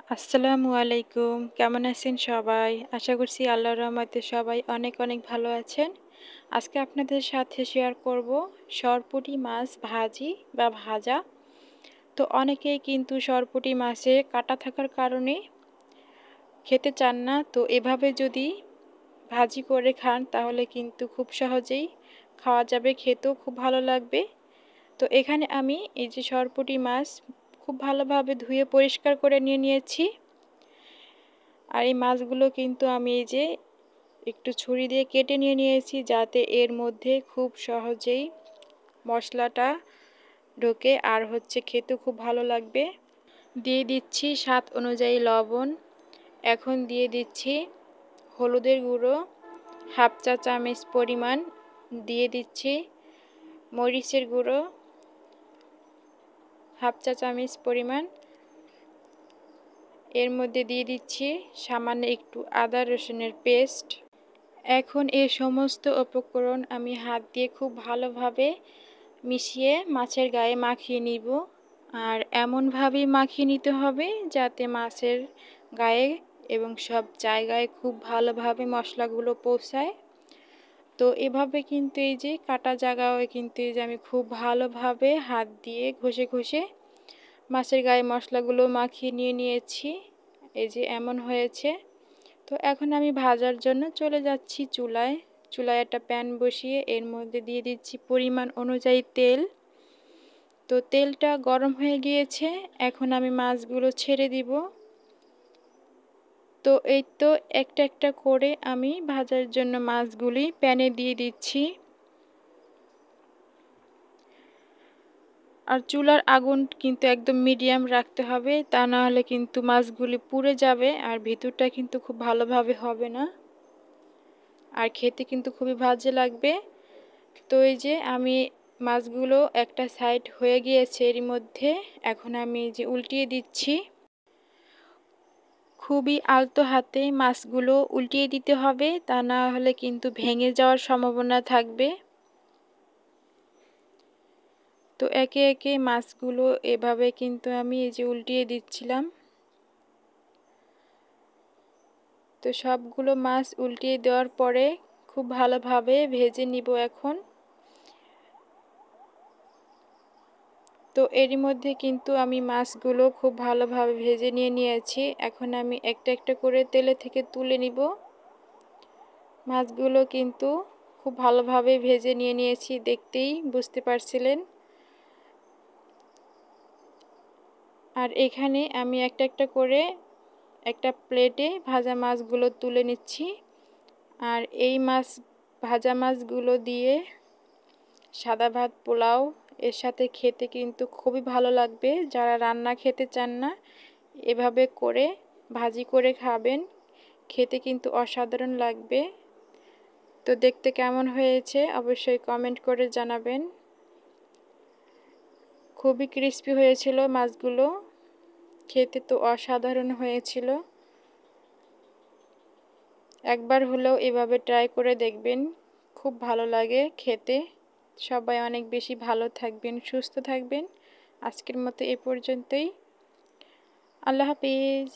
আসসালামু আলাইকুম। কেমন আছেন সবাই? আশা করছি আল্লাহর রহমতে সবাই অনেক অনেক ভালো আছেন। আজকে আপনাদের সাথে শেয়ার করব সরপুঁটি মাছ ভাজি বা ভাজা। তো অনেকেই কিন্তু সরপুঁটি মাছে কাঁটা থাকার কারণে খেতে চান না। তো এভাবে যদি ভাজি করে খান তাহলে কিন্তু খুব সহজেই খাওয়া যাবে, খেতেও খুব ভালো লাগবে। তো এখানে আমি এই যে সরপুঁটি মাছ খুব ভালোভাবে ধুয়ে পরিষ্কার করে নিয়েছি। আর এই মাছগুলো কিন্তু আমি এই যে একটু ছুরি দিয়ে কেটে নিয়েছি যাতে এর মধ্যে খুব সহজেই মশলাটা ঢোকে আর খেতে খুব ভালো লাগবে। দিয়ে দিচ্ছি স্বাদ অনুযায়ী লবণ। এখন দিয়ে দিচ্ছি হলুদের গুঁড়ো হাফ চা চামচ পরিমাণ, দিয়ে দিচ্ছি মরিচের গুঁড়ো হাফ চা চামচ পরিমাণ, এর মধ্যে দিয়ে দিচ্ছি সামান্য একটু আদা রসুনের পেস্ট। এখন এই সমস্ত উপকরণ আমি হাত দিয়ে খুব ভালোভাবে মিশিয়ে মাছের গায়ে মাখিয়ে নিব। আর এমনভাবেই মাখিয়ে নিতে হবে যাতে মাছের গায়ে এবং সব জায়গায় খুব ভালোভাবে মশলাগুলো পৌঁছায়। তো এভাবে কিন্তু এই যে কাটা জায়গাও কিন্তু এই যে আমি খুব ভালোভাবে হাত দিয়ে ঘষে ঘষে মাছের গায়ে মশলাগুলো মাখিয়ে নিয়েছি। এই যে এমন হয়েছে। তো এখন আমি ভাজার জন্য চলে যাচ্ছি চুলায়। চুলায় একটা প্যান বসিয়ে এর মধ্যে দিয়ে দিচ্ছি পরিমাণ অনুযায়ী তেল। তো তেলটা গরম হয়ে গিয়েছে, এখন আমি মাছগুলো ছেড়ে দিব। তো এই তো একটা একটা করে আমি ভাজার জন্য মাছগুলি প্যানে দিয়ে দিচ্ছি। আর চুলার আগুন কিন্তু একদম মিডিয়াম রাখতে হবে, তা না হলে কিন্তু মাছগুলি পুড়ে যাবে আর ভিতরটা কিন্তু খুব ভালোভাবে হবে না, আর খেতে কিন্তু খুবই বাজে লাগবে। তো এই যে আমি মাছগুলো একটা সাইড হয়ে গিয়েছে এর মধ্যে, এখন আমি যে উল্টিয়ে দিচ্ছি। খুবই আলতো হাতে মাছগুলো উল্টিয়ে দিতে হবে, তা না হলে কিন্তু ভেঙে যাওয়ার সম্ভাবনা থাকবে। তো একে একে মাছগুলো এভাবে কিন্তু আমি এই যে উল্টিয়ে দিচ্ছিলাম। তো সবগুলো মাছ উল্টিয়ে দেওয়ার পরে খুব ভালোভাবে ভেজে নিব এখন। তো এরই মধ্যে কিন্তু আমি মাছগুলো খুব ভালোভাবে ভেজে নিয়েছি। এখন আমি একটা একটা করে তেলে থেকে তুলে নিব। মাছগুলো কিন্তু খুব ভালোভাবে ভেজে নিয়েছি, দেখতেই বুঝতে পারছিলেন। আর এখানে আমি একটা একটা করে একটা প্লেটে ভাজা মাছগুলো তুলে নিচ্ছি। আর এই ভাজা মাছগুলো দিয়ে সাদা ভাত, পোলাও এর সাথে খেতে কিন্তু খুবই ভালো লাগবে। যারা রান্না খেতে চান না, এভাবে করে ভাজি করে খাবেন, খেতে কিন্তু অসাধারণ লাগবে। তো দেখতে কেমন হয়েছে অবশ্যই কমেন্ট করে জানাবেন। খুবই ক্রিস্পি হয়েছিল মাছগুলো, খেতে তো অসাধারণ হয়েছিল। একবার হলেও এভাবে ট্রাই করে দেখবেন, খুব ভালো লাগে খেতে। সবাই অনেক বেশি ভালো থাকবেন, সুস্থ থাকবেন। আজকের মতো এ পর্যন্তই। আল্লাহ হাফিজ।